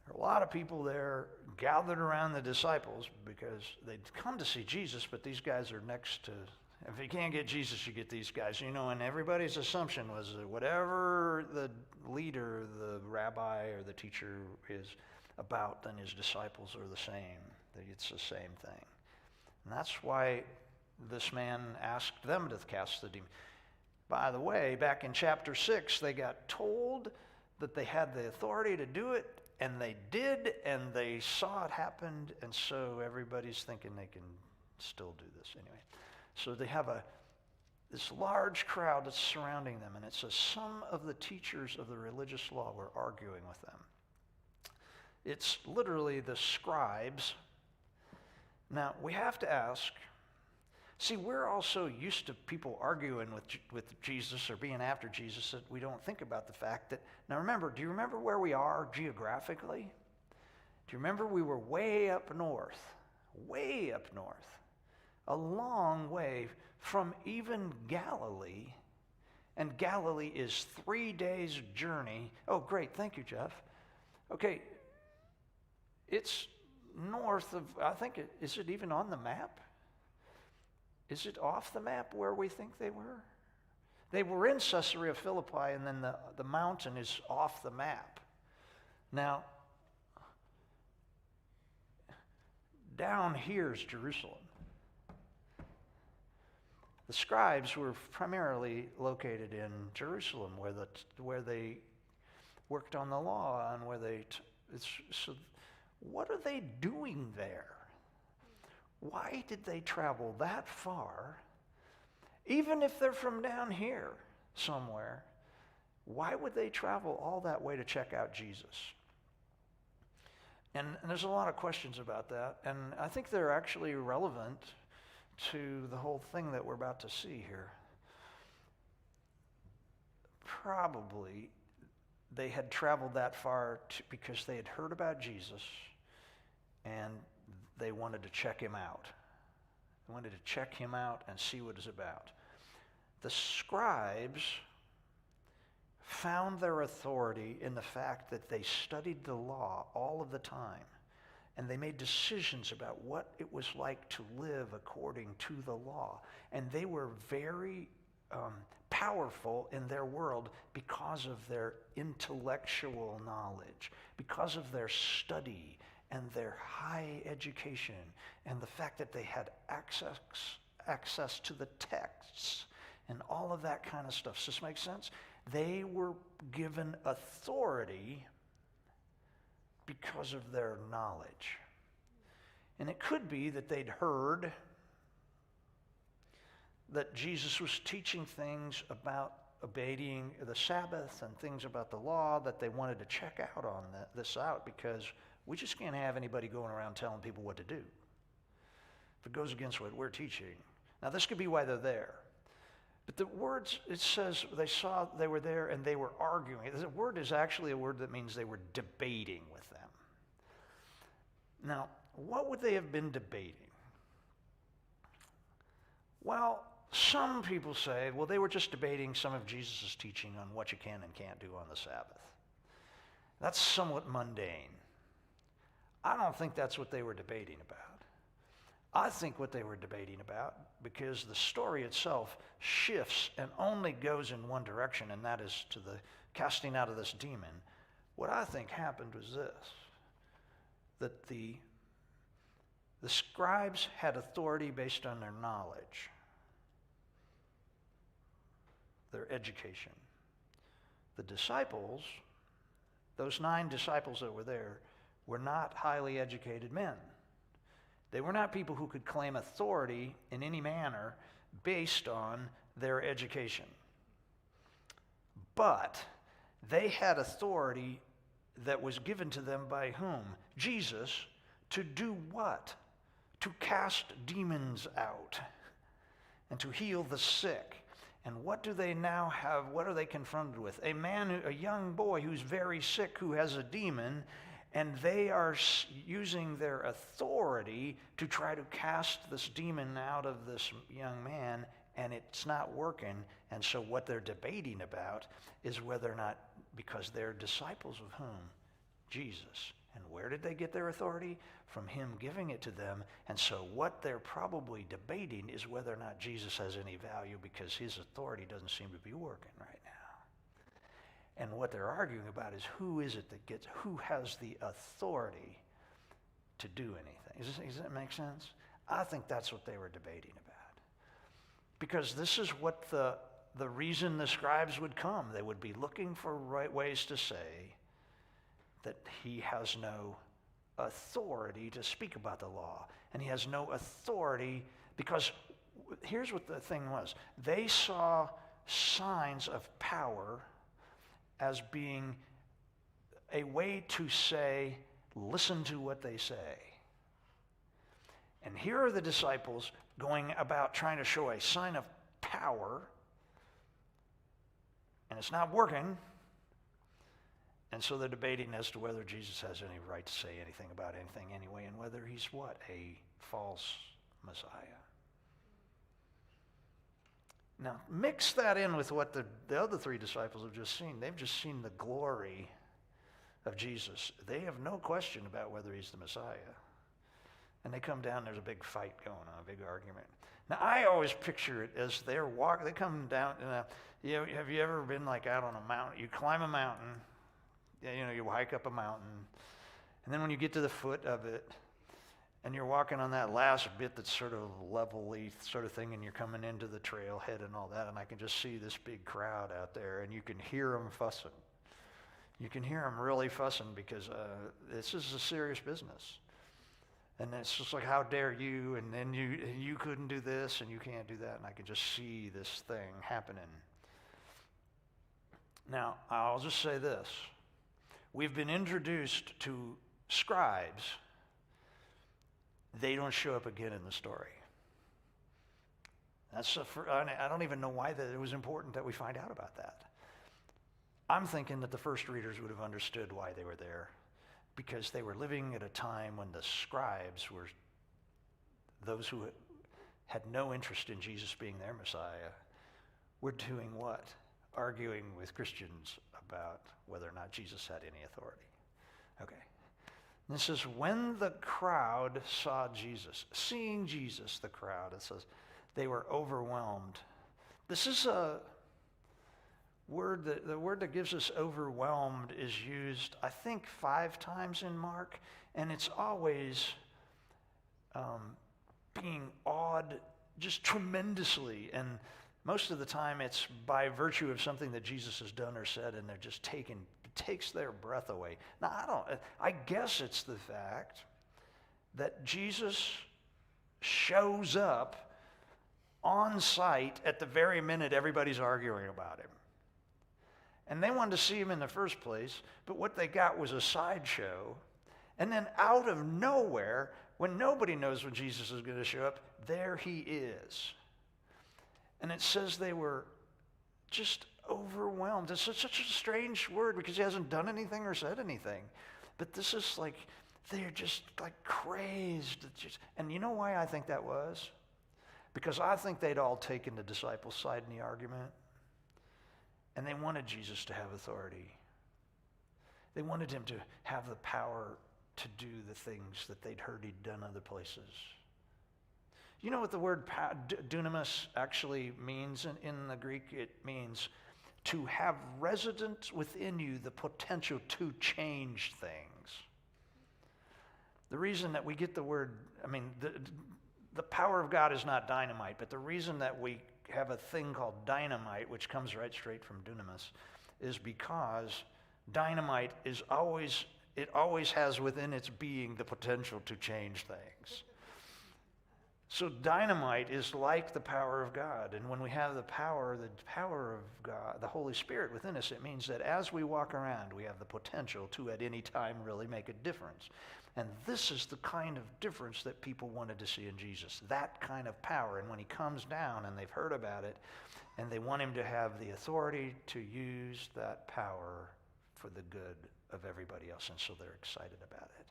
There are a lot of people there gathered around the disciples because they'd come to see Jesus, but these guys are next to... If you can't get Jesus, you get these guys. And everybody's assumption was that whatever the leader, the rabbi, or the teacher is about, then his disciples are the same. That it's the same thing. And that's why this man asked them to cast the demon. By the way, back in chapter 6, they got told that they had the authority to do it, and they did, and they saw it happen, and so everybody's thinking they can still do this anyway. So they have this large crowd that's surrounding them, and it says some of the teachers of the religious law were arguing with them. It's literally the scribes. Now, we have to ask, see, we're also used to people arguing with Jesus or being after Jesus that we don't think about the fact that, now remember, do you remember where we are geographically? Do you remember we were way up north, a long way from even Galilee, and Galilee is 3 days' journey. Oh, great, thank you, Jeff. Okay, it's north of, is it even on the map? Is it off the map where we think they were? They were in Caesarea Philippi, and then the mountain is off the map. Now, down here is Jerusalem. The scribes were primarily located in Jerusalem, where they worked on the law, and so what are they doing there? Why did they travel that far? Even if they're from down here somewhere, why would they travel all that way to check out Jesus? And there's a lot of questions about that, and I think they're actually relevant to the whole thing that we're about to see here. Probably they had traveled that far because they had heard about Jesus and they wanted to check him out. They wanted to check him out and see what it's about. The scribes found their authority in the fact that they studied the law all of the time, and they made decisions about what it was like to live according to the law. And they were very powerful in their world because of their intellectual knowledge, because of their study and their high education, and the fact that they had access to the texts and all of that kind of stuff. Does this make sense? They were given authority because of their knowledge. And it could be that they'd heard that Jesus was teaching things about obeying the Sabbath and things about the law that they wanted to check out on this out, because we just can't have anybody going around telling people what to do if it goes against what we're teaching. Now, this could be why they're there. But the words, it says they were there and they were arguing. The word is actually a word that means they were debating with them. Now, what would they have been debating? Well, some people say, well, they were just debating some of Jesus' teaching on what you can and can't do on the Sabbath. That's somewhat mundane. I don't think that's what they were debating about. I think what they were debating about, because the story itself shifts and only goes in one direction, and that is to the casting out of this demon. What I think happened was this, that the scribes had authority based on their knowledge, their education. The disciples, those 9 disciples that were there, were not highly educated men. They were not people who could claim authority in any manner based on their education. But they had authority that was given to them by whom? Jesus, to do what? To cast demons out and to heal the sick. And what do they now have? What are they confronted with? A young boy who's very sick, who has a demon, and they are using their authority to try to cast this demon out of this young man, and it's not working. And so what they're debating about is whether or not, because they're disciples of whom? Jesus. And where did they get their authority? From him giving it to them. And so what they're probably debating is whether or not Jesus has any value, because his authority doesn't seem to be working right now. And what they're arguing about is who has the authority to do anything. Does that make sense? I think that's what they were debating about. Because this is what the reason the scribes would come. They would be looking for right ways to say that he has no authority to speak about the law. And he has no authority because here's what the thing was. They saw signs of power as being a way to say, listen to what they say. And here are the disciples going about trying to show a sign of power, and it's not working. And so they're debating as to whether Jesus has any right to say anything about anything anyway, and whether he's what? A false Messiah. Now, mix that in with what the other 3 disciples have just seen. They've just seen the glory of Jesus. They have no question about whether he's the Messiah. And they come down, there's a big fight going on, a big argument. Now, I always picture it as they come down, have you ever been like out on a mountain? You climb a mountain, you hike up a mountain, and then when you get to the foot of it, and you're walking on that last bit that's sort of levelly sort of thing, and you're coming into the trailhead and all that, and I can just see this big crowd out there, and you can hear them fussing. You can hear them really fussing because this is a serious business. And it's just like, how dare you, and then you couldn't do this, and you can't do that, and I can just see this thing happening. Now, I'll just say this. We've been introduced to scribes, they don't show up again in the story. I don't even know why it was important that we find out about that. I'm thinking that the first readers would have understood why they were there, because they were living at a time when the scribes were those who had no interest in Jesus being their Messiah, were doing what? Arguing with Christians about whether or not Jesus had any authority. Okay. And it says, when the crowd saw Jesus, seeing Jesus, the crowd, it says, they were overwhelmed. This is a word the word that gives us overwhelmed is used, I think, 5 times in Mark, and it's always being awed just tremendously, and most of the time it's by virtue of something that Jesus has done or said, and they're just takes their breath away. Now, I guess it's the fact that Jesus shows up on site at the very minute everybody's arguing about him. And they wanted to see him in the first place, but what they got was a sideshow. And then out of nowhere, when nobody knows when Jesus is going to show up, there he is. And it says they were just overwhelmed. It's such a strange word because he hasn't done anything or said anything. But this is like, they're just like crazed. And you know why I think that was? Because I think they'd all taken the disciples' side in the argument. And they wanted Jesus to have authority. They wanted him to have the power to do the things that they'd heard he'd done other places. You know what the word dunamis actually means in the Greek? It means to have resident within you the potential to change things. The reason that we get the word, the power of God is not dynamite, but the reason that we have a thing called dynamite, which comes right straight from dunamis, is because dynamite always has within its being the potential to change things. So dynamite is like the power of God. And when we have the power of God, the Holy Spirit within us, it means that as we walk around, we have the potential to at any time really make a difference. And this is the kind of difference that people wanted to see in Jesus, that kind of power. And when he comes down and they've heard about it, and they want him to have the authority to use that power for the good of everybody else. And so they're excited about it.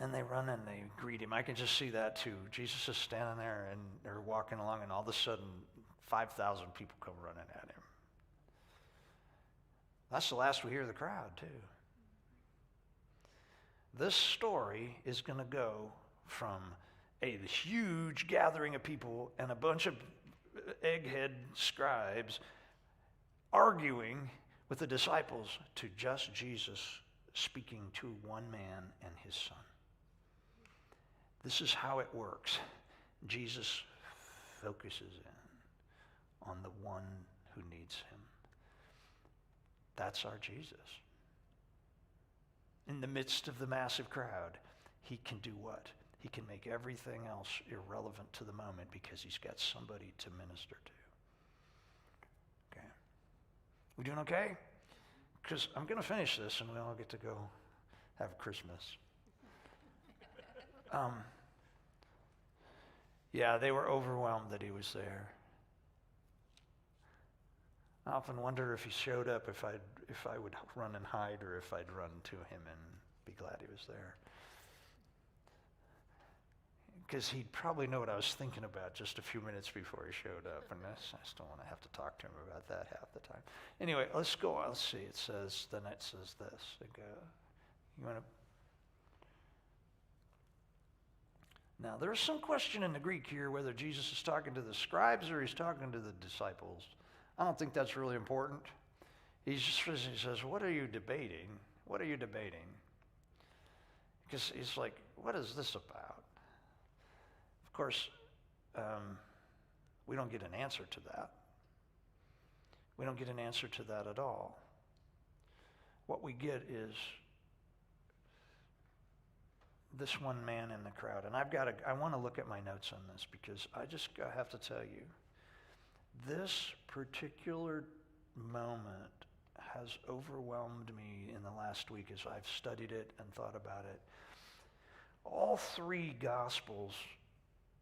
And they run and they greet him. I can just see that too. Jesus is standing there and they're walking along, and all of a sudden 5,000 people come running at him. That's the last we hear of the crowd too. This story is going to go from a huge gathering of people and a bunch of egghead scribes arguing with the disciples to just Jesus speaking to one man and his son. This is how it works. Jesus focuses in on the one who needs him. That's our Jesus. In the midst of the massive crowd, he can do what? He can make everything else irrelevant to the moment because he's got somebody to minister to. Okay. We doing okay? Because I'm going to finish this and we all get to go have Christmas. Yeah, they were overwhelmed that he was there. I often wonder if he showed up, if I would run and hide, or if I'd run to him and be glad he was there. Because he'd probably know what I was thinking about just a few minutes before he showed up, and I just don't want to have to talk to him about that half the time. Anyway, let's go on. Let's see. It says this. You want to? Now, there's some question in the Greek here whether Jesus is talking to the scribes or he's talking to the disciples. I don't think that's really important. He says, what are you debating? What are you debating? Because he's like, what is this about? Of course, we don't get an answer to that. We don't get an answer to that at all. What we get is this one man in the crowd. And I want to look at my notes on this because I have to tell you, this particular moment has overwhelmed me in the last week as I've studied it and thought about it. All three Gospels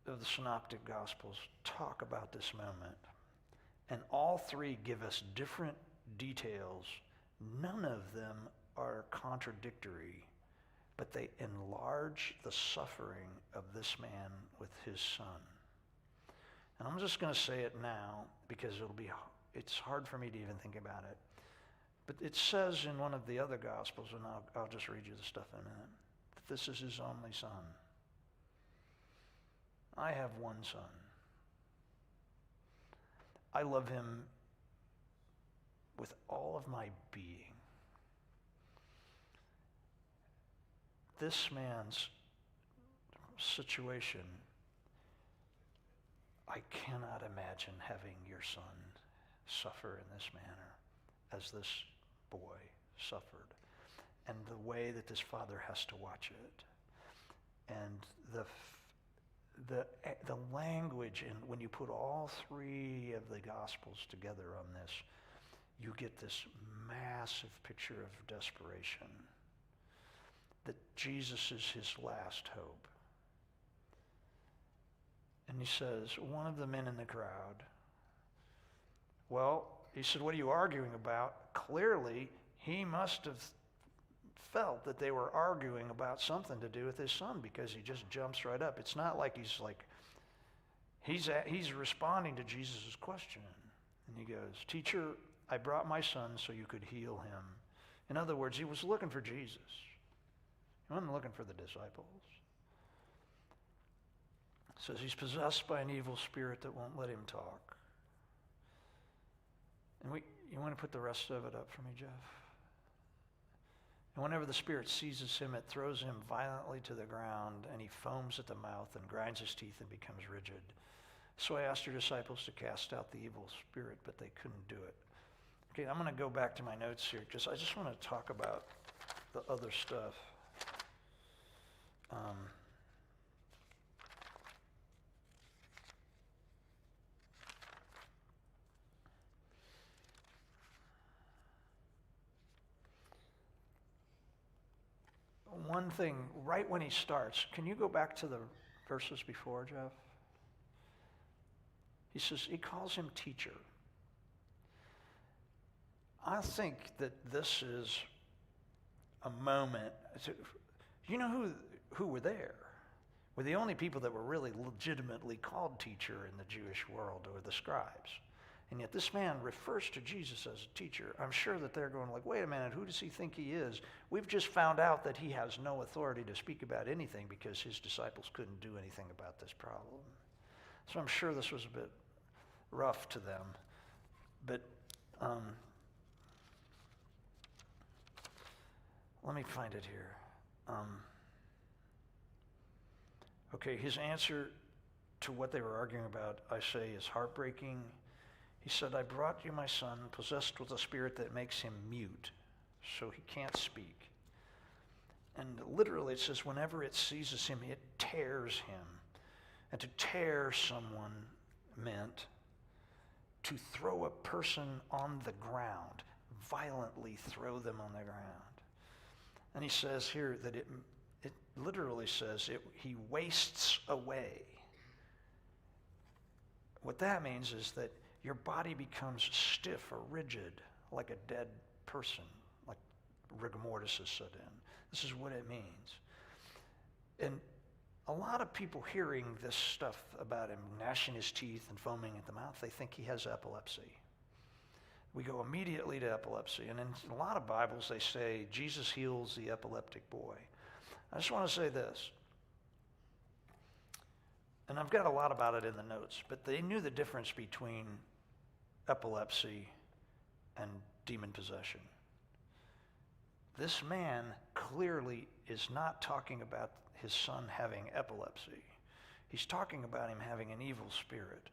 of the Synoptic Gospels talk about this moment. And all three give us different details. None of them are contradictory, but they enlarge the suffering of this man with his son. And I'm just going to say it now because it's hard for me to even think about it. But it says in one of the other Gospels, and I'll just read you the stuff in a minute, that this is his only son. I have one son. I love him with all of my being. This man's situation, I cannot imagine having your son suffer in this manner as this boy suffered, and the way that this father has to watch it, and the language, and when you put all three of the Gospels together on this, you get this massive picture of desperation, that Jesus is his last hope. And he says, one of the men in the crowd, well, he said, what are you arguing about? Clearly, he must have felt that they were arguing about something to do with his son, because he just jumps right up. It's not like he's responding to Jesus' question. And he goes, teacher, I brought my son so you could heal him. In other words, he was looking for Jesus. He wasn't looking for the disciples. It says he's possessed by an evil spirit that won't let him talk. And you want to put the rest of it up for me, Jeff? And whenever the spirit seizes him, it throws him violently to the ground, and he foams at the mouth and grinds his teeth and becomes rigid. So I asked your disciples to cast out the evil spirit, but they couldn't do it. Okay, I'm going to go back to my notes here. I just want to talk about the other stuff. One thing, right when he starts, can you go back to the verses before, Jeff? He says, he calls him teacher. I think that this is a moment. You know who were there? Were the only people that were really legitimately called teacher in the Jewish world were the scribes. And yet this man refers to Jesus as a teacher. I'm sure that they're going like, wait a minute, who does he think he is? We've just found out that he has no authority to speak about anything because his disciples couldn't do anything about this problem. So I'm sure this was a bit rough to them. But let me find it here. Okay, his answer to what they were arguing about, I say, is heartbreaking. He said, I brought you my son, possessed with a spirit that makes him mute, so he can't speak. And literally it says, whenever it seizes him, it tears him. And to tear someone meant to throw a person on the ground, violently throw them on the ground. And he says here that it literally says he wastes away. What that means is that your body becomes stiff or rigid, like a dead person, like rigor mortis is set in. This is what it means. And a lot of people hearing this stuff about him gnashing his teeth and foaming at the mouth, they think he has epilepsy. We go immediately to epilepsy. And in a lot of Bibles, they say, Jesus heals the epileptic boy. I just want to say this. And I've got a lot about it in the notes, but they knew the difference between epilepsy and demon possession. This man clearly is not talking about his son having epilepsy. He's talking about him having an evil spirit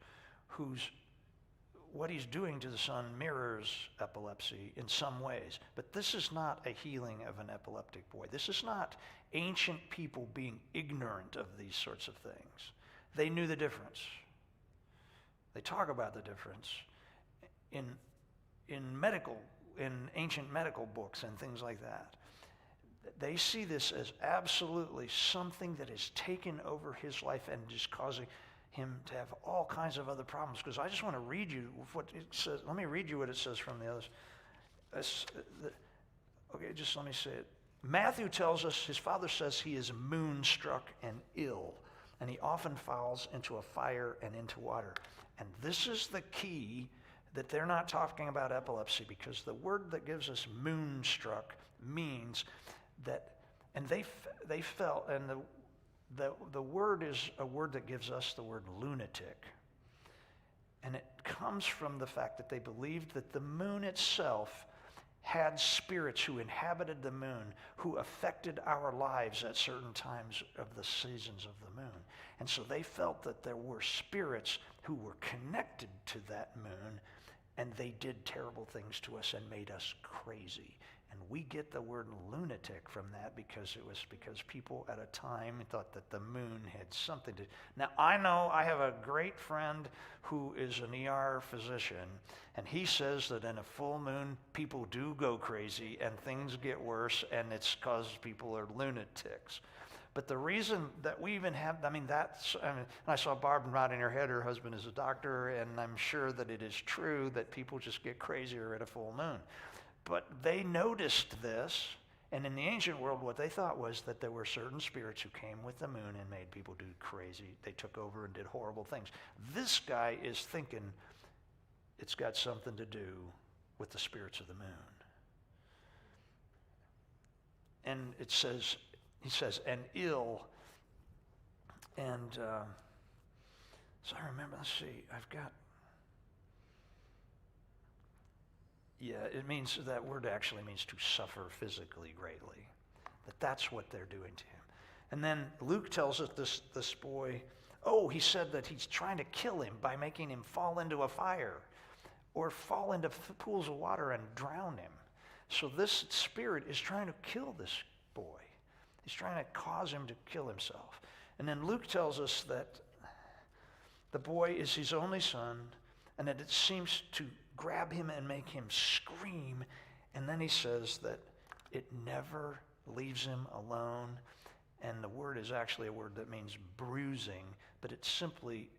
what he's doing to the son mirrors epilepsy in some ways. But this is not a healing of an epileptic boy. This is not ancient people being ignorant of these sorts of things. They knew the difference. They talk about the difference. In medical in ancient medical books and things like that. They see this as absolutely something that has taken over his life and is causing him to have all kinds of other problems. Because I just want to read you what it says. Let me read you what it says from the others. Okay, just let me say it. Matthew tells us his father says he is moonstruck and ill, and he often falls into a fire and into water. And this is the key, that they're not talking about epilepsy, because the word that gives us moonstruck means that, and they felt, and the word is a word that gives us the word lunatic. And it comes from the fact that they believed that the moon itself had spirits who inhabited the moon, who affected our lives at certain times of the seasons of the moon. And so they felt that there were spirits who were connected to that moon, and they did terrible things to us and made us crazy. And we get the word lunatic from that because people at a time thought that the moon had something to... Now, I know I have a great friend who is an ER physician, and he says that in a full moon, people do go crazy and things get worse, and it's because people are lunatics. But the reason that we even have, I saw Barb nodding her head, her husband is a doctor, and I'm sure that it is true that people just get crazier at a full moon. But they noticed this, and in the ancient world, what they thought was that there were certain spirits who came with the moon and made people do crazy. They took over and did horrible things. This guy is thinking it's got something to do with the spirits of the moon. And it says, he says, and ill, and so I remember, let's see, it means, that word actually means to suffer physically greatly. That's what they're doing to him. And then Luke tells us this boy, he said that he's trying to kill him by making him fall into a fire or fall into pools of water and drown him. So this spirit is trying to kill this boy. He's trying to cause him to kill himself. And then Luke tells us that the boy is his only son, and that it seems to grab him and make him scream. And then he says that it never leaves him alone. And the word is actually a word that means bruising, but it's simply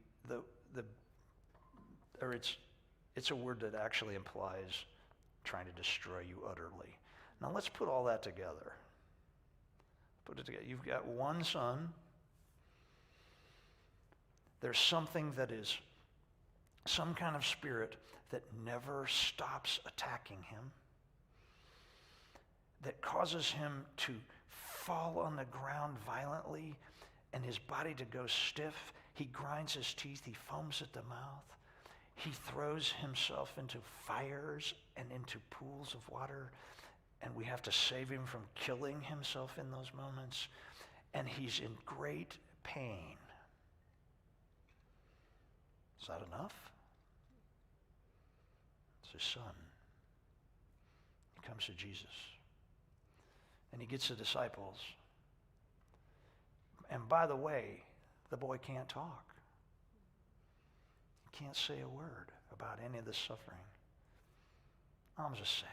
it's a word that actually implies trying to destroy you utterly. Now let's put all that together. Put it together. You've got one son. There's something that is some kind of spirit that never stops attacking him, that causes him to fall on the ground violently and his body to go stiff. He grinds his teeth. He foams at the mouth. He throws himself into fires and into pools of water, and we have to save him from killing himself in those moments. And he's in great pain. Is that enough? It's his son. He comes to Jesus. And he gets the disciples. And by the way, the boy can't talk. He can't say a word about any of this suffering. I'm just saying.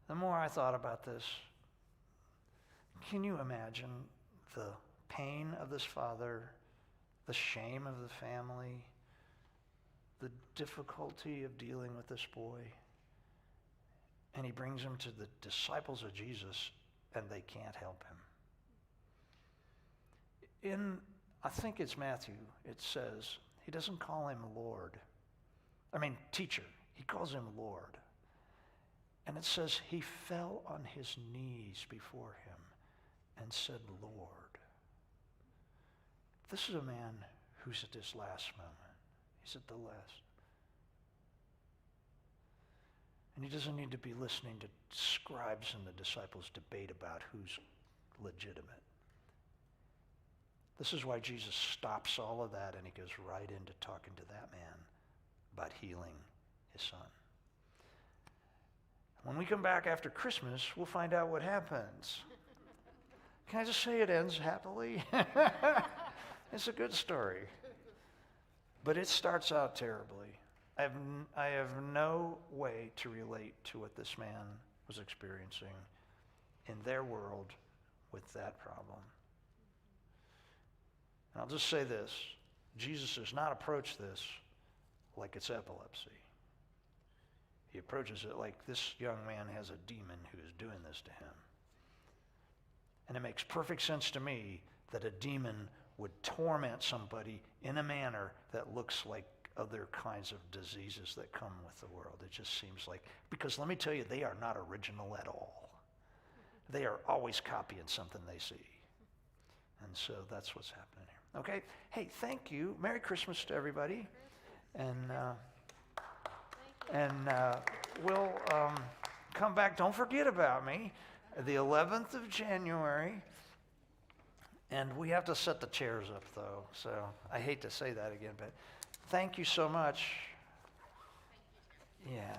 The more I thought about this, can you imagine the pain of this father, the shame of the family, the difficulty of dealing with this boy? And he brings him to the disciples of Jesus, and they can't help him. I think it's Matthew, it says, he doesn't call him teacher. He calls him Lord. And it says he fell on his knees before him and said, Lord. This is a man who's at his last moment. He's at the last. And he doesn't need to be listening to scribes and the disciples debate about who's legitimate. This is why Jesus stops all of that and he goes right into talking to that man about healing his son. When we come back after Christmas, we'll find out what happens. Can I just say it ends happily? It's a good story. But it starts out terribly. I have no way to relate to what this man was experiencing in their world with that problem. And I'll just say this. Jesus does not approach this like it's epilepsy. He approaches it like this young man has a demon who is doing this to him. And it makes perfect sense to me that a demon would torment somebody in a manner that looks like other kinds of diseases that come with the world. It just seems like, because let me tell you, they are not original at all. They are always copying something they see. And so that's what's happening here. Okay? Hey, thank you. Merry Christmas to everybody. And we'll come back. Don't forget about me. The 11th of January. And we have to set the chairs up, though. So I hate to say that again, but thank you so much. Yeah.